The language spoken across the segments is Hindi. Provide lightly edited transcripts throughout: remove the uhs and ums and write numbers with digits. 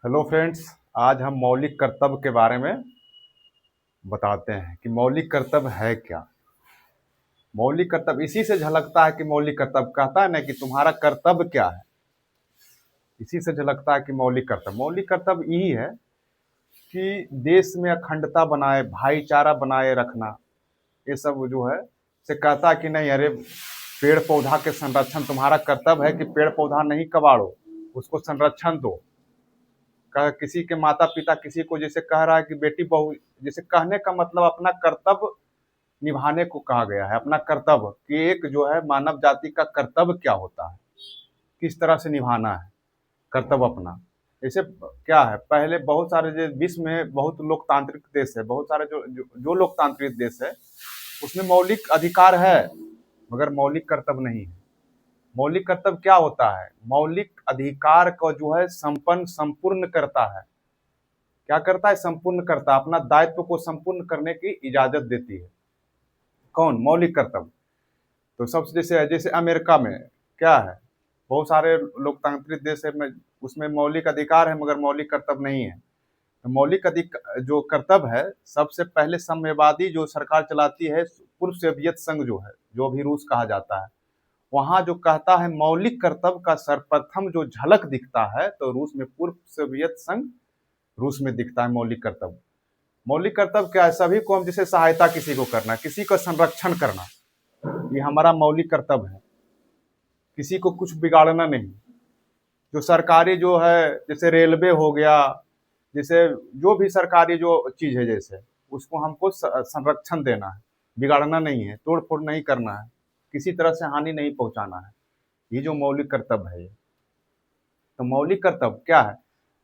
Hello friends. आज हम मौलिक कर्तव्य के बारे में बताते हैं कि मौलिक कर्तव्य है क्या। मौलिक कर्तव्य इसी से झलकता है कि मौलिक कर्तव्य कहता है ना कि तुम्हारा कर्तव्य क्या है। इसी से झलकता है कि मौलिक कर्तव्य यही है कि देश में अखंडता बनाए, भाईचारा बनाए रखना। ये सब जो है से कहता है कि नहीं, अरे पेड़ पौधा के संरक्षण तुम्हारा कर्तव्य है कि पेड़ पौधा नहीं कबाड़ो, उसको संरक्षण दो। किसी के माता पिता किसी को जैसे कह रहा है कि बेटी बहू, जैसे कहने का मतलब अपना कर्तव्य निभाने को कहा गया है। अपना कर्तव्य कि एक जो है मानव जाति का कर्तव्य क्या होता है, किस तरह से निभाना है कर्तव्य अपना। जैसे क्या है, पहले बहुत सारे जो विश्व में बहुत लोकतांत्रिक देश है, बहुत सारे जो लोकतांत्रिक देश है उसमें मौलिक अधिकार है मगर मौलिक कर्तव्य नहीं है। मौलिक कर्तव्य क्या होता है? मौलिक अधिकार को जो है संपूर्ण करता है। क्या करता है? संपूर्ण करता है, अपना दायित्व को संपूर्ण करने की इजाजत देती है। कौन? मौलिक कर्तव्य। तो सबसे जैसे जैसे अमेरिका में क्या है, बहुत सारे लोकतांत्रिक देश है में उसमें मौलिक अधिकार है मगर मौलिक कर्तव्य नहीं है। तो मौलिक जो कर्तव्य है, सबसे पहले साम्यवादी जो सरकार चलाती है, पूर्व सोवियत संघ जो है, जो भी रूस कहा जाता है, वहां जो कहता है मौलिक कर्तव्य का सर्वप्रथम जो झलक दिखता है तो रूस में, पूर्व सोवियत संघ रूस में दिखता है मौलिक कर्तव्य। मौलिक कर्तव्य क्या है? सभी को हम जैसे सहायता किसी को करना, किसी का संरक्षण करना, ये हमारा मौलिक कर्तव्य है। किसी को कुछ बिगाड़ना नहीं। जो सरकारी जो है, जैसे रेलवे हो गया, जैसे जो भी सरकारी जो चीज है, जैसे उसको हमको संरक्षण देना है, बिगाड़ना नहीं है, तोड़ फोड़ नहीं करना है, किसी तरह से हानि नहीं पहुंचाना है। ये जो मौलिक कर्तव्य है ये। तो मौलिक कर्तव्य क्या है?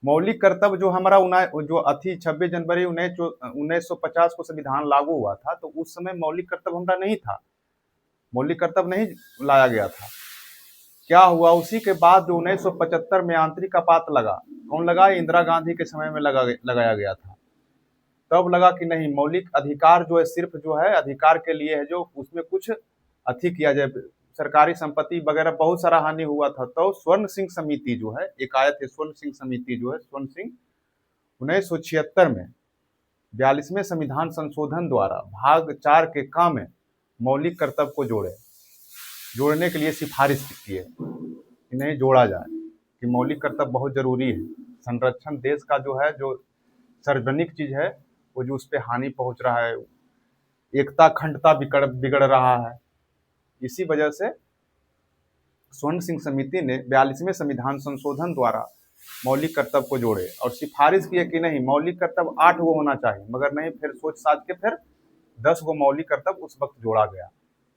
मौलिक कर्तव्य जो हमारा जो अथी 26 जनवरी 1950 को संविधान लागू हुआ था, तो उस समय मौलिक कर्तव्य हमारा नहीं था, मौलिक कर्तव्य नहीं लाया गया था। क्या हुआ, उसी के बाद जो 1975 में आंतरिक आपात लगा, कौन लगा? इंदिरा गांधी के समय में लगाया गया था। तब लगा कि नहीं, मौलिक अधिकार जो है सिर्फ जो है अधिकार के लिए है, जो उसमें कुछ अथी किया जाए, सरकारी संपत्ति वगैरह बहुत सारा हानि हुआ था। तो स्वर्ण सिंह समिति जो है, एक आयत है स्वर्ण सिंह समिति जो है, स्वर्ण सिंह 1976 में 42वें संविधान संशोधन द्वारा भाग 4 के काम में मौलिक कर्तव्य को जोड़ने के लिए सिफारिश की है कि नहीं, जोड़ा जाए, कि मौलिक कर्तव्य बहुत जरूरी है। संरक्षण देश का जो है, जो सार्वजनिक चीज है, वो जो उस पर हानि पहुंच रहा है, एकता अखंडता बिगड़ रहा है। इसी वजह से स्वर्ण सिंह समिति ने 42वें संविधान संशोधन द्वारा मौलिक कर्तव्य को जोड़े और सिफारिश की कि नहीं, मौलिक कर्तव्य 8 गो होना चाहिए, मगर नहीं, फिर सोच साच के फिर 10 गो मौलिक कर्तव्य उस वक्त जोड़ा गया।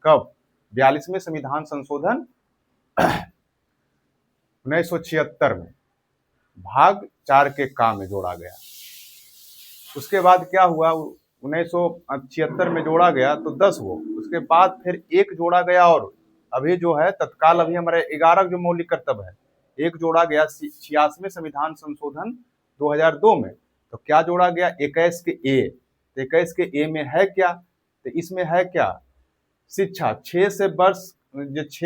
कब? 42वें संविधान संशोधन 1976 में भाग 4 के काम में जोड़ा गया। उसके बाद क्या हुआ, 1976 में जोड़ा गया तो 10 गो, उसके बाद फिर एक जोड़ा गया, और अभी जो है तत्काल अभी हमारे 11 जो मौलिक कर्तव्य है, एक जोड़ा गया 86वें संविधान संशोधन 2002 में। तो क्या जोड़ा गया? 21 के ए। तो 21 के ए में है क्या? तो इसमें है क्या? शिक्षा, 6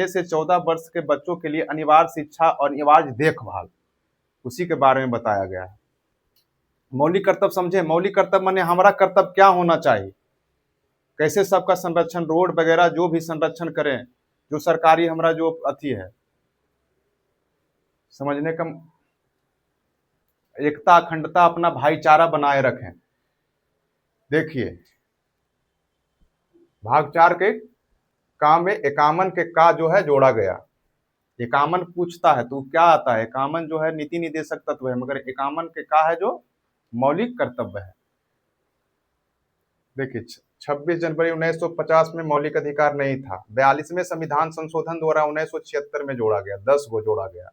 से 14 वर्ष के बच्चों के लिए अनिवार्य शिक्षा और अनिवार्य देखभाल, उसी के बारे में बताया गया है। मौलिक कर्तव्य समझे? मौलिक कर्तव्य माने हमारा कर्तव्य क्या होना चाहिए, कैसे सबका संरक्षण, रोड वगैरह जो भी संरक्षण करें, जो सरकारी हमारा जो अथी है, समझने का, एकता अखंडता अपना भाईचारा बनाए रखें। देखिए, भाग 4 के काम में 51 के का जो है जोड़ा गया। 51 पूछता है तो क्या आता है? 51 जो है नीति निदेशक तत्व है, मगर 51 के का है जो मौलिक कर्तव्य है। देखिए, 26 जनवरी 1950 में मौलिक अधिकार नहीं था, 42वें संविधान संशोधन द्वारा 1976 में जोड़ा गया, 10 गो जोड़ा गया।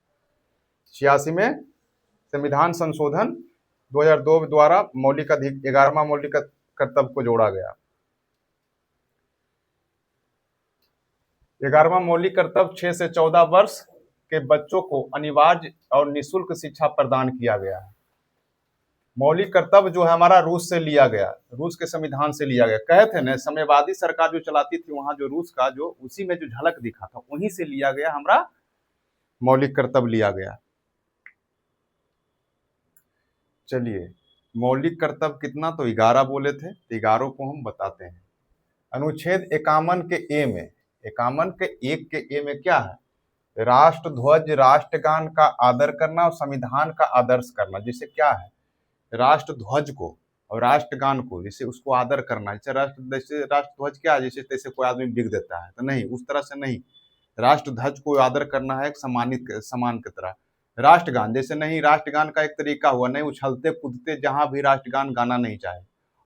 86 में संविधान संशोधन 2002 द्वारा 11वां मौलिक कर्तव्य को जोड़ा गया। 11वां मौलिक कर्तव्य 6 से 14 वर्ष के बच्चों को अनिवार्य और निःशुल्क शिक्षा प्रदान किया गया है। मौलिक कर्तव्य जो है हमारा रूस से लिया गया, रूस के संविधान से लिया गया। कहे थे ना, साम्यवादी सरकार जो चलाती थी वहां जो रूस का जो उसी में जो झलक दिखा था, वहीं से लिया गया, हमारा मौलिक कर्तव्य लिया गया। चलिए, मौलिक कर्तव्य कितना, तो 11 बोले थे, 11 को हम बताते हैं। अनुच्छेद 51 के ए में, 51 के 1 के ए में क्या है? राष्ट्र ध्वज, राष्ट्रगान का आदर करना और संविधान का आदर्श करना। जिसे क्या है, राष्ट्र ध्वज को और राष्ट्रगान को, जैसे उसको आदर करना। जैसे राष्ट्र ध्वज क्या है, जैसे तैसे कोई आदमी बिक देता है, तो नहीं, उस तरह से नहीं। राष्ट्र ध्वज को आदर करना है, एक सम्मान की तरह। राष्ट्रगान जैसे नहीं, राष्ट्रगान का एक तरीका हुआ, नहीं उछलते कूदते जहां भी राष्ट्रगान गाना नहीं चाहे।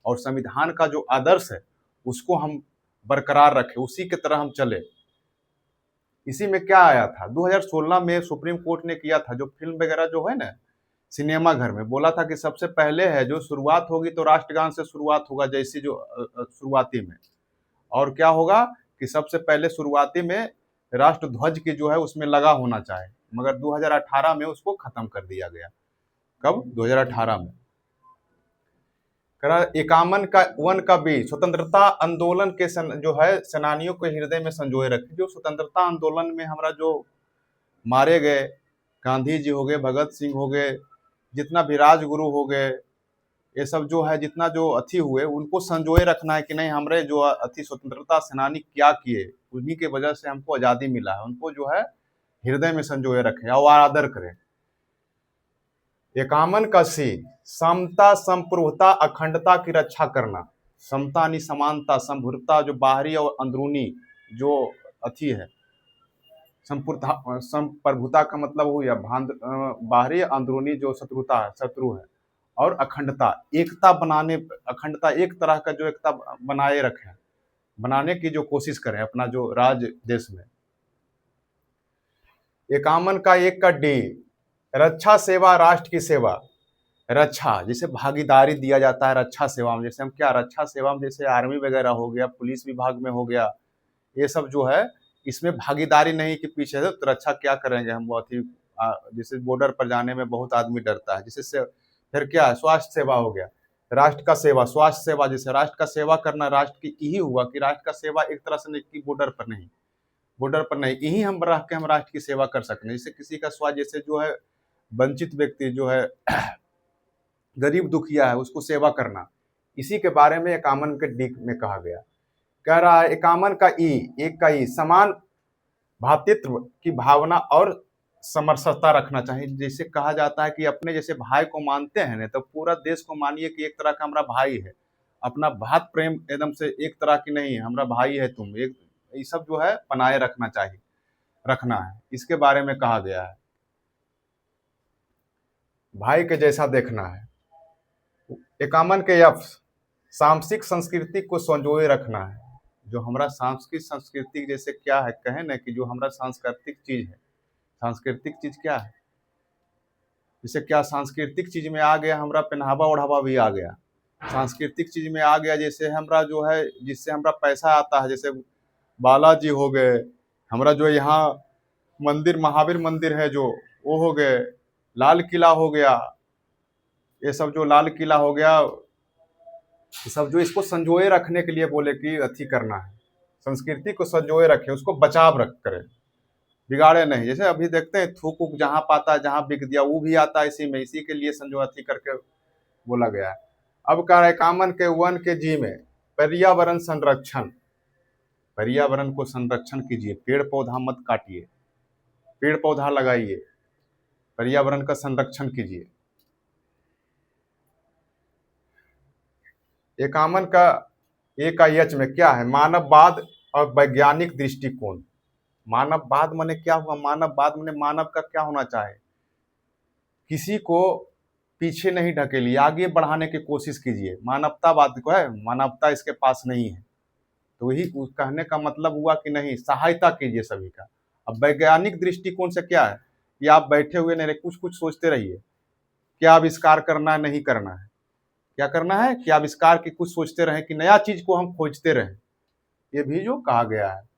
और संविधान का जो आदर्श है उसको हम बरकरार रखें, उसी की तरह हम चले। इसी में क्या आया था, 2016 में सुप्रीम कोर्ट ने किया था, जो फिल्म वगैरह जो है ना सिनेमा घर में, बोला था कि सबसे पहले है जो शुरुआत होगी तो राष्ट्रगान से शुरुआत होगा, जैसी जो शुरुआती में। और क्या होगा कि सबसे पहले शुरुआती में राष्ट्र ध्वज की जो है उसमें लगा होना चाहिए, मगर 2018 में उसको खत्म कर दिया गया। कब? 2018 में। 51 का 1 का बी, स्वतंत्रता आंदोलन के जो है सेनानियों के हृदय में संजोए रखे। जो स्वतंत्रता आंदोलन में हमारा जो मारे गए, गांधी जी हो गए, भगत सिंह हो गए, जितना भी राजगुरु हो गए, ये सब जो है जितना जो अथी हुए, उनको संजोए रखना है कि नहीं, हमारे जो अथी स्वतंत्रता सेनानी क्या किए, उन्हीं के वजह से हमको आज़ादी मिला है, उनको जो है हृदय में संजोए रखें और आदर करें। 51 का सी, समता, संप्रभुता, अखंडता की रक्षा करना। समता यानी समानता, संप्रभुता जो बाहरी और अंदरूनी जो अथी है, संप्रभुता का मतलब हो या बाहरी अंदरूनी जो शत्रुता है, शत्रु है। और अखंडता, एकता बनाने, अखंडता एक तरह का जो एकता बनाए रखें, बनाने की जो कोशिश करें अपना जो राज्य देश में। 51 का 1 का डी, रक्षा सेवा, राष्ट्र की सेवा। रक्षा जैसे भागीदारी दिया जाता है रक्षा सेवा में, जैसे हम क्या रक्षा सेवा में, जैसे आर्मी वगैरह हो गया, पुलिस विभाग में हो गया, ये सब जो है इसमें भागीदारी नहीं कि पीछे से तो रक्षा क्या करेंगे हम, बहुत ही जैसे बॉर्डर पर जाने में बहुत आदमी डरता है, जिससे फिर क्या है, स्वास्थ्य सेवा हो गया, राष्ट्र का सेवा, स्वास्थ्य सेवा, जैसे राष्ट्र का सेवा करना, राष्ट्र की यही हुआ कि राष्ट्र का सेवा एक तरह से नहीं कि बॉर्डर पर नहीं, बॉर्डर पर नहीं, यही हम रह के हम राष्ट्र की सेवा कर सकते हैं। जैसे किसी का स्वास्थ्य, जैसे जो है वंचित व्यक्ति जो है गरीब दुखिया है, उसको सेवा करना, इसी के बारे में 51 के डी में कहा गया। कह रहा है 51 का ई, 1 का ई, समान भातृत्व की भावना और समरसता रखना चाहिए। जैसे कहा जाता है कि अपने जैसे भाई को मानते हैं ना, तो पूरा देश को मानिए कि एक तरह का हमारा भाई है, अपना भात प्रेम एकदम से एक तरह की नहीं है, हमारा भाई है तुम, एक ये सब जो है बनाए रखना चाहिए, रखना है, इसके बारे में कहा गया है। भाई के जैसा देखना है। 51 के एफ, सांस्कृतिक संस्कृति को संजोए रखना है। जो हमारा सांस्कृतिक संस्कृति जैसे क्या है, कहें ना कि जो हमारा सांस्कृतिक चीज है, सांस्कृतिक चीज क्या है, जैसे क्या सांस्कृतिक चीज में आ गया हमारा पहनावा ओढ़ावा भी आ गया, सांस्कृतिक चीज में आ गया, जैसे हमारा जो है जिससे हमारा पैसा आता है, जैसे बालाजी हो गए, हमारा जो यहाँ मंदिर महावीर मंदिर है जो, वो हो गए, लाल किला हो गया, ये सब जो लाल किला हो गया, ये सब जो इसको संजोए रखने के लिए बोले कि अथी करना है, संस्कृति को संजोए रखे, उसको बचाव रख करे, बिगाड़े नहीं। जैसे अभी देखते हैं थूक उक जहाँ पाता है, जहाँ बिक दिया, वो भी आता है इसी में, इसी के लिए संजो अथी करके बोला गया है। अब कह रहा है 51 के 1 के जी में, पर्यावरण संरक्षण, पर्यावरण को संरक्षण कीजिए, पेड़ पौधा मत काटिए, पेड़ पौधा लगाइए, पर्यावरण का संरक्षण कीजिए। 51 का ए का एच में क्या है, मानववाद और वैज्ञानिक दृष्टिकोण। मानववाद माने क्या हुआ, मानववाद माने मानव का क्या होना चाहिए, किसी को पीछे नहीं ढकेलिए, आगे बढ़ाने की कोशिश कीजिए, मानवतावाद को है, मानवता इसके पास नहीं है, तो वही कहने का मतलब हुआ कि नहीं, सहायता कीजिए सभी का। अब वैज्ञानिक दृष्टिकोण से क्या है कि आप बैठे हुए नहीं, कुछ कुछ सोचते रहिए, क्या आविष्कार करना है, नहीं करना है, क्या करना है कि आविष्कार की कुछ सोचते रहें, कि नया चीज को हम खोजते रहें, ये भी जो कहा गया है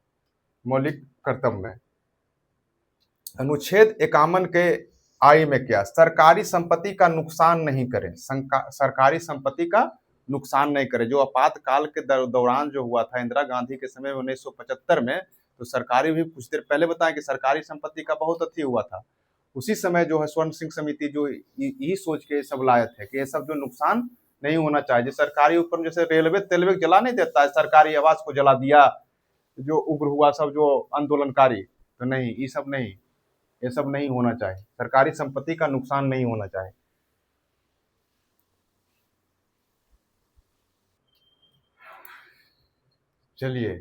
मौलिक कर्तव्य में। अनुच्छेद 51 के आई में क्या, सरकारी संपत्ति का नुकसान नहीं करें, सरकारी संपत्ति का नुकसान नहीं करें। जो आपातकाल के दौरान जो हुआ था इंदिरा गांधी के समय 1975 में, तो सरकारी भी कुछ देर पहले बताएं कि सरकारी संपत्ति का बहुत अथी हुआ था, उसी समय जो है स्वर्ण सिंह समिति जो यही सोच के ये सब लाए थे कि ये सब जो नुकसान नहीं होना चाहिए। सरकारी उपक्रम जैसे रेलवे तेलवे जला नहीं देता है, सरकारी आवास को जला दिया, जो उग्र हुआ सब जो आंदोलनकारी, तो नहीं, ये सब नहीं, ये सब नहीं होना चाहिए। सरकारी संपत्ति का नुकसान नहीं होना चाहिए। चलिए,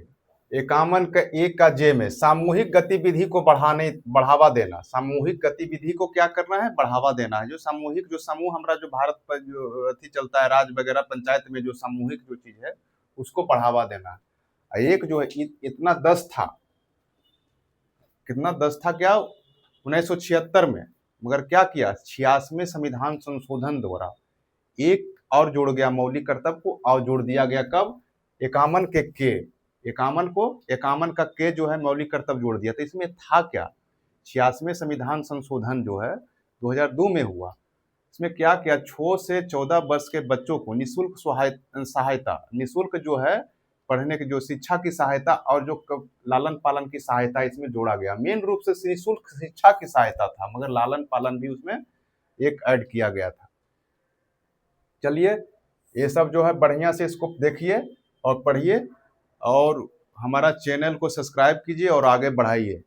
इक्यावन का एक का जे में सामूहिक गतिविधि को बढ़ावा देना। सामूहिक गतिविधि को क्या करना है? बढ़ावा देना है। जो सामूहिक जो समूह हमारा जो भारत पर जो अथी चलता है, राज वगैरह पंचायत में जो सामूहिक जो चीज है उसको बढ़ावा देना है। एक जो है इतना 10 था, कितना 10 था क्या 1976 में, मगर क्या किया 86वें संविधान संशोधन द्वारा एक और जोड़ गया मौलिक कर्तव्य को, और जोड़ दिया गया कब? 51 के 51 का के जो है मौलिक कर्तव्य जोड़ दिया। तो इसमें था क्या? 86वें संविधान संशोधन जो है 2002 में हुआ। इसमें क्या किया? 6 से 14 वर्ष के बच्चों को निःशुल्क सहायता, निःशुल्क जो है पढ़ने की जो शिक्षा की सहायता और जो लालन पालन की सहायता इसमें जोड़ा गया। मेन रूप से निःशुल्क शिक्षा की सहायता था, मगर लालन पालन भी उसमें एक ऐड किया गया था। चलिए, ये सब जो है बढ़िया से इसको देखिए और पढ़िए, और हमारा चैनल को सब्सक्राइब कीजिए और आगे बढ़ाइए।